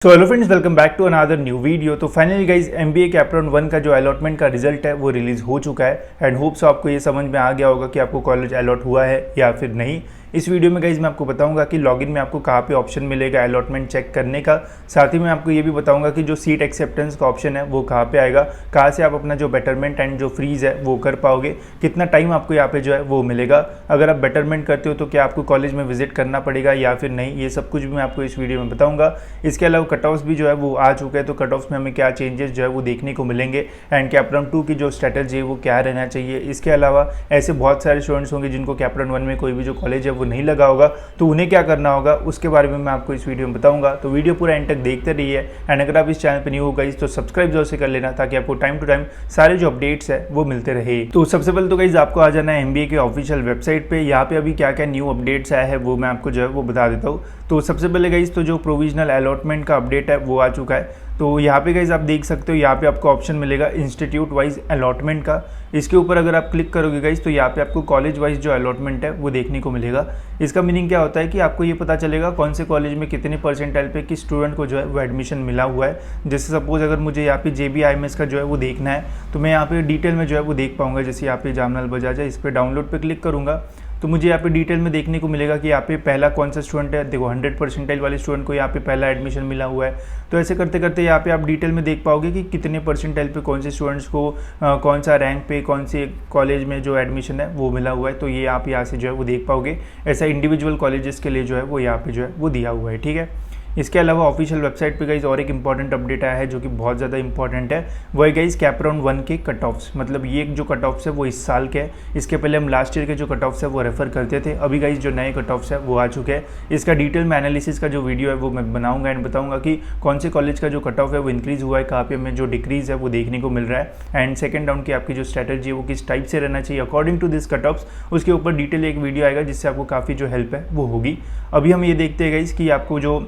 So hello friends, welcome back to another new video. तो finally guys MBA CAP round 1 का जो allotment का result है वो रिलीज़ हो चुका है एंड होप्स आपको ये समझ में आ गया होगा कि आपको कॉलेज अलॉट हुआ है या फिर नहीं। इस वीडियो में गाइज मैं आपको बताऊंगा कि लॉगिन में आपको कहाँ पे ऑप्शन मिलेगा अलॉटमेंट चेक करने का। साथ ही मैं आपको ये भी बताऊंगा कि जो सीट एक्सेप्टेंस का ऑप्शन है वो कहाँ पे आएगा, कहाँ से आप अपना जो बेटरमेंट एंड जो फ्रीज है वो कर पाओगे, कितना टाइम आपको यहाँ पे जो है वो मिलेगा। अगर आप बेटरमेंट करते हो तो क्या आपको कॉलेज में विजिट करना पड़ेगा या फिर नहीं, ये सब कुछ भी मैं आपको इस वीडियो में बताऊँगा। इसके अलावा कट ऑफ्स भी जो है वो आ चुके हैं, तो कट ऑफ्स में हमें क्या चेंजेस जो है वो देखने को मिलेंगे एंड कैपराउन 2 की जो स्ट्रेटजी है वो क्या रहना चाहिए। इसके अलावा ऐसे बहुत सारे स्टूडेंट्स होंगे जिनको कैपराउन 1 में कोई भी जो कॉलेज है वो नहीं लगा होगा, तो उन्हें क्या करना होगा उसके बारे में मैं आपको इस वीडियो में बताऊंगा। तो वीडियो पूरा एंड तक देखते रहिए एंड अगर आप इस चैनल पर न्यू हो गाइस तो सब्सक्राइब जरूर से कर लेना ताकि आपको टाइम टू टाइम सारे जो अपडेट्स है वो मिलते रहे। तो सबसे पहले तो गाइस आपको आ जाना है एमबीए के ऑफिशियल वेबसाइट पे। यहाँ पे अभी क्या क्या न्यू अपडेट्स आया है वो मैं आपको जो है वो बता देता हूँ। तो सबसे पहले गाइस तो जो प्रोविजनल अलॉटमेंट का अपडेट है वो आ चुका है। तो यहाँ पे गाइस आप देख सकते हो, यहाँ पे आपको ऑप्शन मिलेगा इंस्टीट्यूट वाइज अलॉटमेंट का। इसके ऊपर अगर आप क्लिक करोगे गाइस तो यहाँ पे आपको कॉलेज वाइज जो अलॉटमेंट है वो देखने को मिलेगा। इसका मीनिंग क्या होता है कि आपको ये पता चलेगा कौन से कॉलेज में कितने परसेंटाइल पे किस स्टूडेंट को जो है वो एडमिशन मिला हुआ है। जैसे सपोज अगर मुझे यहाँ पे JBIMS का जो है वो देखना है तो मैं यहाँ पे डिटेल में जो है वो देख पाऊंगा। जैसे यहाँ पे जामनल बजाज है, इस पर डाउनलोड पे क्लिक करूँगा तो मुझे यहाँ पे डिटेल में देखने को मिलेगा कि यहाँ पे पहला कौन सा स्टूडेंट है। देखो 100 परसेंटाइल वाले स्टूडेंट को यहाँ पे पहला एडमिशन मिला हुआ है। तो ऐसे करते करते यहाँ पे आप डिटेल में देख पाओगे कि कितने परसेंटाइल पे कौन से स्टूडेंट्स को कौन सा रैंक पे कौन से कॉलेज में जो एडमिशन है वो मिला हुआ है। तो ये आप यहाँ से जो है वो देख पाओगे। ऐसा इंडिविजुअल कॉलेजेस के लिए जो है वो यहाँ पे जो है वो दिया हुआ है, ठीक है। इसके अलावा ऑफिशियल वेबसाइट पे गाइज और एक इंपॉर्टेंट अपडेट आया है जो कि बहुत ज़्यादा इंपॉर्टेंट है, वो है गाइज कैपराउन 1 के कट ऑफ्स। मतलब ये जो कट ऑफ्स है वो इस साल के है। इसके पहले हम लास्ट ईयर के जो कट ऑफ्स है वो रेफर करते थे। अभी गाइज जो नए कट ऑफ्स है वो आ चुके हैं। इसका डिटेल में एनालिसिस का जो वीडियो है वो मैं बनाऊंगा एंड बताऊंगा कि कौन से कॉलेज का जो कट ऑफ है वो इंक्रीज़ हुआ है, कहाँ पे हमें जो डिक्रीज़ है वो देखने को मिल रहा है एंड सेकंड राउंड की आपकी जो स्ट्रैटेजी है वो किस टाइप से रहना चाहिए according to this cut offs. उसके ऊपर डिटेल एक वीडियो आएगा जिससे आपको काफ़ी जो हेल्प है वो होगी। अभी हम ये देखते हैं गाइज कि आपको जो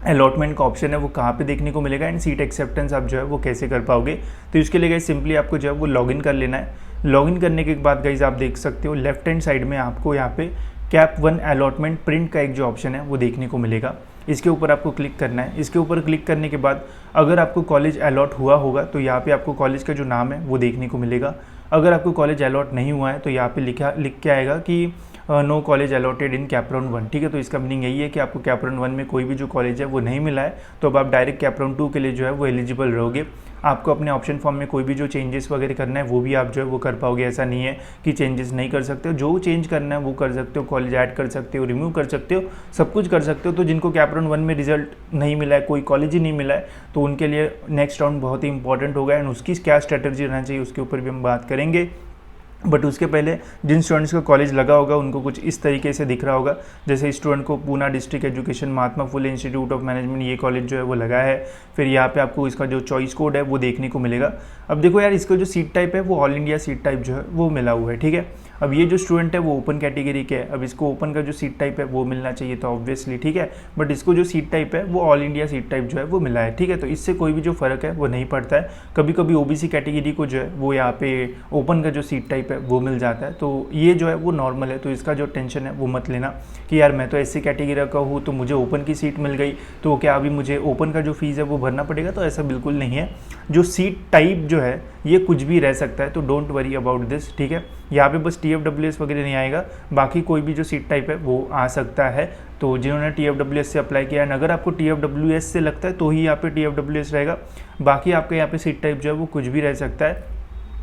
अलॉटमेंट का ऑप्शन है वो कहाँ पे देखने को मिलेगा एंड सीट एक्सेप्टेंस आप जो है वो कैसे कर पाओगे। तो इसके लिए गाइज सिंपली आपको जो है वो लॉगिन कर लेना है। लॉगिन करने के बाद गाइज आप देख सकते हो लेफ्ट हैंड साइड में आपको यहाँ पे कैप 1 अलॉटमेंट प्रिंट का एक जो ऑप्शन है वो देखने को मिलेगा। इसके ऊपर आपको क्लिक करना है। इसके ऊपर क्लिक करने के बाद अगर आपको कॉलेज अलॉट हुआ होगा तो यहाँ पे आपको कॉलेज का जो नाम है वो देखने को मिलेगा। अगर आपको कॉलेज अलॉट नहीं हुआ है तो यहाँ पे लिख के आएगा कि नो कॉलेज अलॉटेड इन कैपराउन 1, ठीक है। तो इसका मीनिंग यही है कि आपको कैपराउन 1 में कोई भी जो कॉलेज है वो नहीं मिला है, तो अब आप डायरेक्ट कैपराउन 2 के लिए जो है वो एलिजिबल रहोगे। आपको अपने ऑप्शन फॉर्म में कोई भी जो चेंजेस वगैरह करना है वो भी आप जो है वो कर पाओगे। ऐसा नहीं है कि चेंजेस नहीं कर सकते हो, जो चेंज करना है वो कर सकते हो। कॉलेज ऐड कर सकते हो, रिमूव कर सकते हो, सब कुछ कर सकते हो। तो जिनको कैपराउन 1 में रिजल्ट नहीं मिला है, कोई कॉलेज ही नहीं मिला है, तो उनके लिए नेक्स्ट राउंड बहुत ही इंपॉर्टेंट होगा एंड उसकी क्या स्ट्रैटेजी रहना चाहिए उसके ऊपर भी हम बात करेंगे। बट उसके पहले जिन स्टूडेंट्स का कॉलेज लगा होगा उनको कुछ इस तरीके से दिख रहा होगा। जैसे स्टूडेंट को Poona district education Mahatma Phule institute of management ये कॉलेज जो है वो लगा है। फिर यहाँ पे आपको इसका जो चॉइस कोड है वो देखने को मिलेगा। अब देखो यार, इसका जो सीट टाइप है वो ऑल इंडिया सीट टाइप जो है वो मिला हुआ है, ठीक है। अब ये जो स्टूडेंट है वो ओपन कैटेगरी के है, अब इसको ओपन का जो सीट टाइप है वो मिलना चाहिए तो ऑब्वियसली, ठीक है। बट इसको जो सीट टाइप है वो ऑल इंडिया सीट टाइप जो है वो मिला है, ठीक है। तो इससे कोई भी जो फ़र्क है वो नहीं पड़ता है। कभी कभी ओबीसी कैटेगरी को जो है वो यहाँ पे ओपन का जो सीट टाइप है वो मिल जाता है, तो ये जो है वो नॉर्मल है। तो इसका जो टेंशन है वो मत लेना कि यार मैं तो एससी कैटेगरी का हूँ तो मुझे ओपन की सीट मिल गई तो क्या अभी मुझे ओपन का जो फीस है वो भरना पड़ेगा, तो ऐसा बिल्कुल नहीं है। जो सीट टाइप जो है ये कुछ भी रह सकता है, तो डोंट वरी अबाउट दिस, ठीक है। यहाँ पे बस TFWS वगैरह नहीं आएगा, बाकी कोई भी जो सीट टाइप है वो आ सकता है। तो जिन्होंने TFWS से अप्लाई किया है, अगर आपको TFWS से लगता है तो ही यहाँ पे TFWS रहेगा, बाकी आपके यहाँ पे सीट टाइप जो है वो कुछ भी रह सकता है।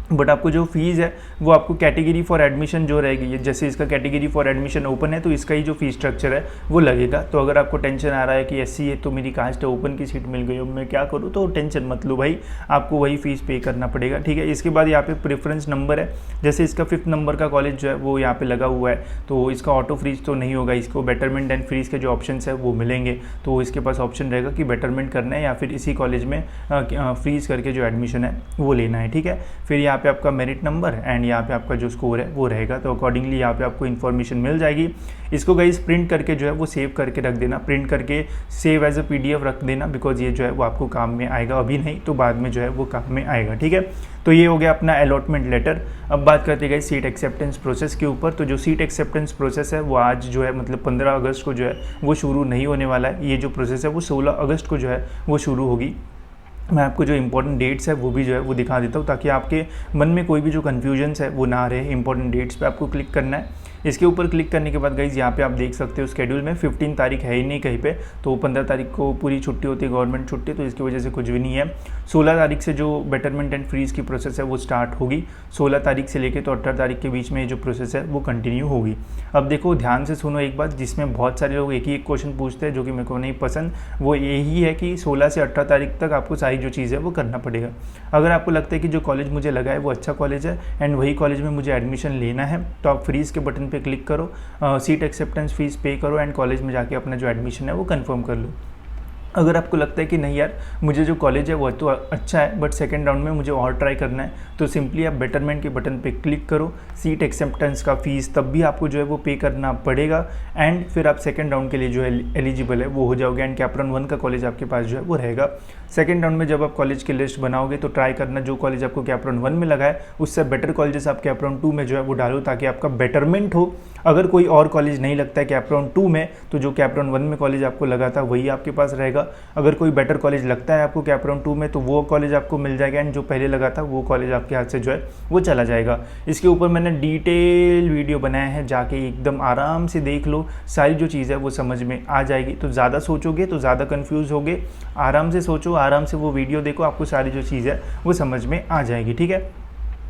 बट आपको जो फीस है वो आपको कैटेगरी फॉर एडमिशन जो रहेगी, जैसे इसका कैटेगरी फॉर एडमिशन ओपन है तो इसका ही जो फीस स्ट्रक्चर है वो लगेगा। तो अगर आपको टेंशन आ रहा है कि एससी है तो मेरी कास्ट है, ओपन की सीट मिल गई, अब मैं क्या करूँ, तो टेंशन मत लो भाई, आपको वही फीस पे करना पड़ेगा, ठीक है। इसके बाद यहाँ पे प्रेफरेंस नंबर है, जैसे इसका 5th नंबर का कॉलेज जो है वो यहाँ पे लगा हुआ है तो इसका ऑटो फ्रीज तो नहीं होगा, इसको बेटरमेंट एंड फ्रीज के जो ऑप्शन है वो मिलेंगे। तो इसके पास ऑप्शन रहेगा कि बेटरमेंट करना है या फिर इसी कॉलेज में फ्रीज करके जो एडमिशन है वो लेना है, ठीक है। फिर यहाँ यहाँ पे आपका मेरिट नंबर एंड यहाँ पे आपका जो स्कोर है वो रहेगा। तो अकॉर्डिंगली यहाँ पे आपको इन्फॉर्मेशन मिल जाएगी। इसको गाइस प्रिंट करके जो है वो सेव करके रख देना, प्रिंट करके सेव एज अ PDF रख देना, बिकॉज ये जो है वो आपको काम में आएगा, अभी नहीं तो बाद में जो है वो काम में आएगा, ठीक है। तो ये हो गया अपना अलॉटमेंट लेटर। अब बात करते हैं सीट एक्सेप्टेंस प्रोसेस के ऊपर। तो जो सीट एक्सेप्टेंस प्रोसेस है वो आज जो है मतलब 15 अगस्त को जो है वो शुरू नहीं होने वाला है। ये जो प्रोसेस है वो 16 अगस्त को जो है वो शुरू होगी। मैं आपको जो इंपॉर्टेंट डेट्स है वो भी जो है वो दिखा देता हूँ, ताकि आपके मन में कोई भी जो कन्फ्यूजन्स है वो ना रहे। इंपॉर्टेंट डेट्स पे आपको क्लिक करना है। इसके ऊपर क्लिक करने के बाद गाइज यहाँ पे आप देख सकते हो स्केड्यूल में 15 तारीख है ही नहीं कहीं पे, तो 15 तारीख को पूरी छुट्टी होती है, गवर्नमेंट छुट्टी, तो इसकी वजह से कुछ भी नहीं है। 16 तारीख से जो बेटरमेंट एंड फ्रीज की प्रोसेस है वो स्टार्ट होगी। 16 तारीख से लेकर तो 18 तारीख के बीच में जो प्रोसेस है वो कंटिन्यू होगी। अब देखो ध्यान से सुनो एक बात, जिसमें बहुत सारे लोग एक ही एक क्वेश्चन पूछते हैं जो कि मेरे को नहीं पसंद, वो यही है कि 16 से 18 तारीख तक आपको सारी जो चीज़ है वो करना पड़ेगा। अगर आपको लगता है कि जो कॉलेज मुझे लगा है वो अच्छा कॉलेज है एंड वही कॉलेज में मुझे एडमिशन लेना है, तो आप फ्रीज के बटन पे क्लिक करो, सीट एक्सेप्टेंस फीस पे करो एंड कॉलेज में जाके अपना जो एडमिशन है वो कंफर्म कर लो। अगर आपको लगता है कि नहीं यार मुझे जो कॉलेज है वो तो अच्छा है बट सेकंड राउंड में मुझे और ट्राई करना है, तो सिंपली आप बेटरमेंट के बटन पे क्लिक करो। सीट एक्सेप्टेंस का फीस तब भी आपको जो है वो पे करना पड़ेगा एंड फिर आप सेकंड राउंड के लिए जो है एलिजिबल है वो हो जाओगे एंड कैप्रॉन 1 का कॉलेज आपके पास जो है वो रहेगा। सेकंड राउंड में जब आप कॉलेज की लिस्ट बनाओगे तो ट्राई करना जो कॉलेज आपको कैप्रॉन 1 में लगा है उससे बेटर कॉलेजेस आप कैप्रॉन 2 में जो है वो डालो, ताकि आपका बेटरमेंट हो। अगर कोई और कॉलेज नहीं लगता है कैप्रॉन 2 में तो जो कैप्रॉन 1 में कॉलेज आपको लगा था वही आपके पास रहेगा। अगर कोई बेटर कॉलेज लगता है आपको कैप्रॉन 2 में तो वो कॉलेज आपको मिल जाएगा एंड जो पहले लगा था वो कॉलेज आपके हाथ से जो है वो चला जाएगा। इसके ऊपर मैंने डिटेल वीडियो बनाया है, जाके एकदम आराम से देख लो, सारी जो चीज़ है वो समझ में आ जाएगी। तो ज़्यादा सोचोगे तो ज़्यादा कंफ्यूज होगे, आराम से सोचो, आराम से वो वीडियो देखो, आपको सारी जो चीज़ है वो समझ में आ जाएगी, ठीक है।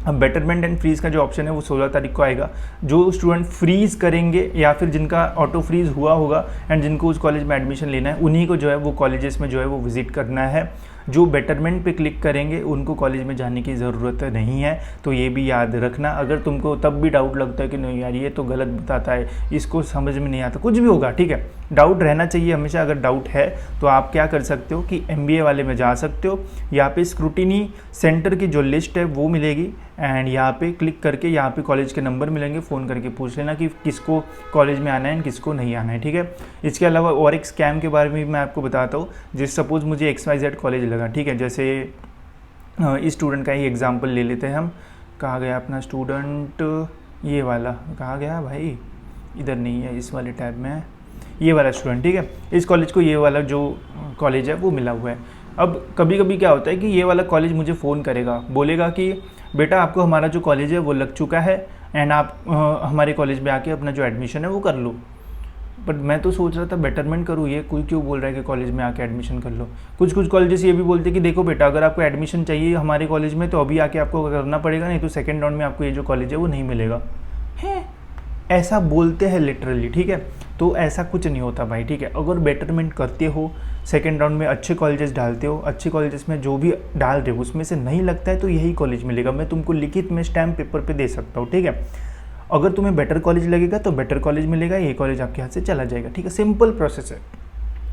अब बेटरमेंट एंड फ्रीज़ का जो ऑप्शन है वो 16 तारीख को आएगा। जो स्टूडेंट फ्रीज़ करेंगे या फिर जिनका ऑटो फ्रीज़ हुआ होगा एंड जिनको उस कॉलेज में एडमिशन लेना है उन्हीं को जो है वो कॉलेजेस में जो है वो विजिट करना है। जो बेटरमेंट पे क्लिक करेंगे उनको कॉलेज में जाने की ज़रूरत नहीं है, तो ये भी याद रखना। अगर तुमको तब भी डाउट लगता है कि नहीं यार ये तो गलत बताता है, इसको समझ में नहीं आता, कुछ भी होगा, ठीक है, डाउट रहना चाहिए हमेशा। अगर डाउट है तो आप क्या कर सकते हो कि MBA वाले में जा सकते हो, यहाँ पे स्क्रूटिनी सेंटर की जो लिस्ट है वो मिलेगी एंड यहाँ पे क्लिक करके यहाँ पे कॉलेज के नंबर मिलेंगे, फ़ोन करके पूछ लेना कि किसको कॉलेज में आना है किसको नहीं आना है, ठीक है। इसके अलावा और एक स्कैम के बारे में भी मैं आपको बताता हूँ। जिस सपोज़ मुझे XYZ कॉलेज लगा, ठीक है, जैसे इस स्टूडेंट का ही एग्जांपल ले लेते हैं हम। कहाँ गया अपना स्टूडेंट, ये वाला कहाँ गया भाई, इधर नहीं है, इस वाले टैब में है, ये वाला स्टूडेंट, ठीक है। इस कॉलेज को ये वाला जो कॉलेज है वो मिला हुआ है। अब कभी कभी क्या होता है कि ये वाला कॉलेज मुझे फ़ोन करेगा, बोलेगा कि बेटा आपको हमारा जो कॉलेज है वो लग चुका है एंड आप हमारे कॉलेज में आके अपना जो एडमिशन है वो कर लो। बट मैं तो सोच रहा था बेटरमेंट करूँ, ये कोई क्यों बोल रहा है कि कॉलेज में आके एडमिशन कर लो। कुछ कॉलेजेस ये भी बोलते हैं कि देखो बेटा अगर आपको एडमिशन चाहिए हमारे कॉलेज में तो अभी आके आपको करना पड़ेगा, नहीं तो सेकेंड राउंड में आपको ये जो कॉलेज है वो नहीं मिलेगा। है ऐसा बोलते हैं लिटरली, ठीक है। तो ऐसा कुछ नहीं होता भाई, ठीक है। अगर बेटरमेंट करते हो, सेकेंड राउंड में अच्छे कॉलेजेस डालते हो, अच्छे कॉलेजेस में जो भी डाल रहे हो उसमें से नहीं लगता है तो यही कॉलेज मिलेगा। मैं तुमको लिखित में स्टैम्प पेपर पे दे सकता हूँ, ठीक है। अगर तुम्हें बेटर कॉलेज लगेगा तो बेटर कॉलेज मिलेगा, ये कॉलेज आपके हाथ से चला जाएगा, ठीक है। सिंपल प्रोसेस है।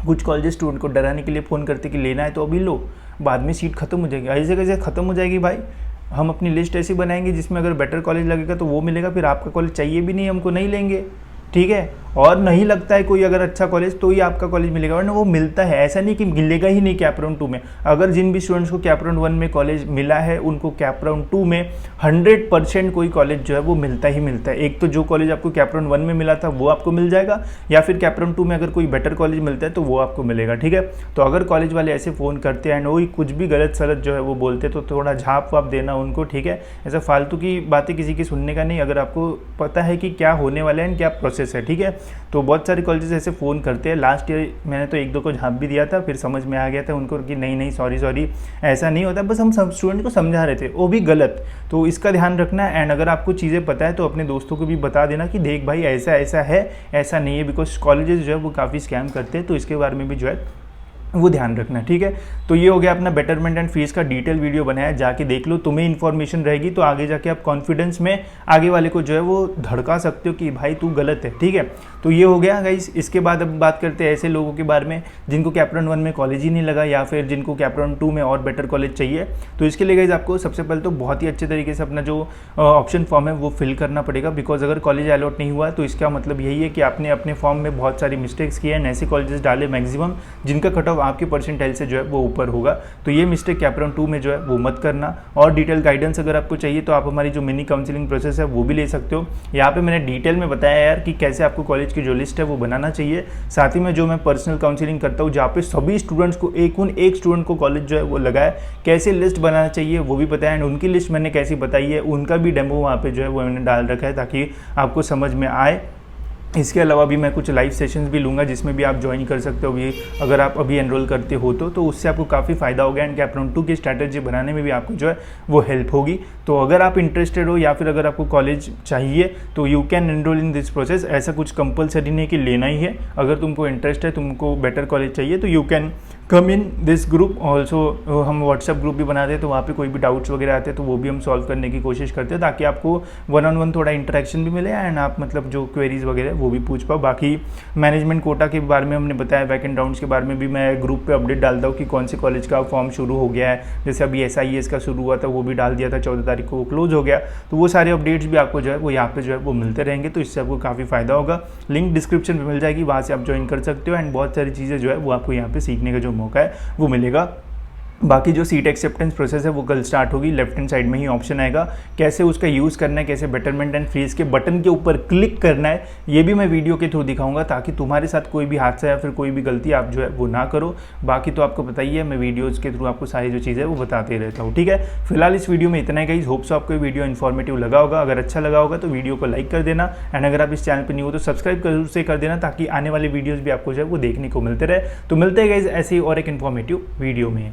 कुछ कॉलेजेस स्टूडेंट को डराने के लिए फ़ोन करते कि लेना है तो अभी लो, बाद में सीट खत्म हो जाएगी। ऐसे कैसे ख़त्म हो जाएगी भाई, हम अपनी लिस्ट ऐसी बनाएंगे जिसमें अगर बेटर कॉलेज लगेगा तो वो मिलेगा, फिर आपका कॉलेज चाहिए भी नहीं, हमको नहीं लेंगे, ठीक है। और नहीं लगता है कोई अगर अच्छा कॉलेज तो ही आपका कॉलेज मिलेगा, वरना वो मिलता है। ऐसा नहीं कि मिलेगा ही नहीं कैप्रॉन 2 में। अगर जिन भी स्टूडेंट्स को कैप्रॉन 1 में कॉलेज मिला है उनको कैप्रॉन 2 में 100% कोई कॉलेज जो है वो मिलता ही मिलता है। एक तो जो कॉलेज आपको कैप्रॉन 1 में मिला था वो आपको मिल जाएगा, या फिर कैप्रॉन 2 में अगर कोई बेटर कॉलेज मिलता है तो वो आपको मिलेगा, ठीक है। तो अगर कॉलेज वाले ऐसे फ़ोन करते हैं वही कुछ भी गलत सलत जो है वो बोलते तो थोड़ा झाप वाप देना उनको, ठीक है। ऐसा फालतू की बातें किसी की सुनने का नहीं, अगर आपको पता है कि क्या होने वाला है क्या प्रोसेस है, ठीक है। तो बहुत सारे कॉलेजेस ऐसे फ़ोन करते हैं। लास्ट ईयर मैंने तो 1-2 को झाँप भी दिया था, फिर समझ में आ गया था उनको कि नहीं सॉरी ऐसा नहीं होता, बस हम सब स्टूडेंट को समझा रहे थे, वो भी गलत। तो इसका ध्यान रखना एंड अगर आपको चीज़ें पता है तो अपने दोस्तों को भी बता देना कि देख भाई ऐसा है, ऐसा नहीं है, बिकॉज कॉलेजेस जो है वो काफ़ी स्कैम करते हैं, तो इसके बारे में भी जो है वो ध्यान रखना, ठीक है। तो ये हो गया अपना बेटरमेंट एंड फीस का डिटेल वीडियो बनाया, जाके देख लो, तुम्हें इन्फॉर्मेशन रहेगी तो आगे जाके आप कॉन्फिडेंस में आगे वाले को जो है वो धड़का सकते हो कि भाई तू गलत है, ठीक है। तो ये हो गया गाइस। इसके बाद अब बात करते हैं ऐसे लोगों के बारे में जिनको कैप्टन 1 में कॉलेज ही नहीं लगा या फिर जिनको कैप्टन 2 में और बेटर कॉलेज चाहिए। तो इसके लिए गाइस आपको सबसे पहले तो बहुत ही अच्छे तरीके से अपना जो ऑप्शन फॉर्म है वो फिल करना पड़ेगा, बिकॉज अगर कॉलेज अलॉट नहीं हुआ तो इसका मतलब यही है कि आपने अपने फॉर्म में बहुत सारी मिस्टेक्स किए हैं, ऐसे कॉलेजेस डाले मैक्सिमम जिनका कट ऑफ आपके परसेंटाइल से जो है वो ऊपर होगा। तो ये मिस्टेक कैप्टन 2 में जो है वो मत करना। और डिटेल गाइडेंस अगर आपको चाहिए तो आप हमारी जो मिनी काउंसलिंग प्रोसेस है वो भी ले सकते हो। यहाँ पे मैंने डिटेल में बताया यार कि कैसे आपको कॉलेज की जो लिस्ट है वो बनाना चाहिए। साथ ही में जो मैं पर्सनल काउंसलिंग करता हूँ जहाँ पे सभी स्टूडेंट्स को एक स्टूडेंट को कॉलेज जो है वो लगा है, कैसे लिस्ट बनाना चाहिए वो भी बताया। एंड उनकी लिस्ट मैंने कैसी बताई है उनका भी डेमो वहाँ पे जो है वो मैंने डाल रखा है ताकि आपको समझ में आए। इसके अलावा भी मैं कुछ लाइव सेशंस भी लूँगा जिसमें भी आप ज्वाइन कर सकते हो भी, अगर आप अभी एनरोल करते हो तो उससे आपको काफ़ी फ़ायदा होगा एंड कैप्टन 2 की स्ट्रैटेजी बनाने में भी आपको जो है वो हेल्प होगी। तो अगर आप इंटरेस्टेड हो या फिर अगर आपको कॉलेज चाहिए तो you can enrol in this process. ऐसा कुछ कंपलसरी नहीं कि लेना ही है, अगर तुमको इंटरेस्ट है, तुमको बेटर कॉलेज चाहिए तो you can come in this group. Also हम व्हाट्सएप ग्रुप भी बनाते हैं तो वहाँ पे कोई भी डाउट्स वगैरह आते हैं तो वो भी हम सॉल्व करने की कोशिश करते हैं ताकि आपको 1-on-1 थोड़ा इंटरेक्शन भी मिले एंड आप मतलब जो क्वेरीज वगैरह वो भी पूछ पाओ। बाकी मैनेजमेंट कोटा के बारे में हमने बताया, वैकेंट राउंड्स के बारे में भी मैं ग्रुप पे अपडेट डालता हूँ कि कौन से कॉलेज का फॉर्म शुरू हो गया है। जैसे अभी SIES का शुरू हुआ था वो भी डाल दिया था, 14 तारीख को वो क्लोज हो गया। तो वो सारे अपडेट्स भी आपको जो है वो यहाँ पे जो है वो मिलते रहेंगे, तो इससे आपको काफ़ी फ़ायदा होगा। लिंक डिस्क्रिप्शन में मिल जाएगी, वहाँ से आप ज्वाइन कर सकते हो एंड बहुत सारी चीज़ें जो है वो आपको यहाँ पे सीखने का जो मौका है वो मिलेगा। बाकी जो सीट एक्सेप्टेंस प्रोसेस है वो कल स्टार्ट होगी। लेफ्ट हैंड साइड में ही ऑप्शन आएगा, कैसे उसका यूज़ करना है, कैसे बेटरमेंट एंड फीस के बटन के ऊपर क्लिक करना है, ये भी मैं वीडियो के थ्रू दिखाऊंगा ताकि तुम्हारे साथ कोई भी हादसा या फिर कोई भी गलती आप जो है वो ना करो। बाकी तो आपको पता ही है, मैं वीडियोज़ के थ्रू आपको सारी जो चीज़ें वो बताते रहता हूँ, ठीक है। फिलहाल इस वीडियो में इतना ही गाइस, होप सो आपको वीडियो इन्फॉर्मेटिव लगा होगा। अगर अच्छा लगा होगा तो वीडियो को लाइक कर देना एंड अगर आप इस चैनल पर नहीं हो तो सब्सक्राइब जरूर से कर देना ताकि आने वाले वीडियोज़ भी आपको जो है वो देखने को मिलते रहे। तो मिलते हैं गाइस ऐसे ही और एक इन्फॉर्मेटिव वीडियो में।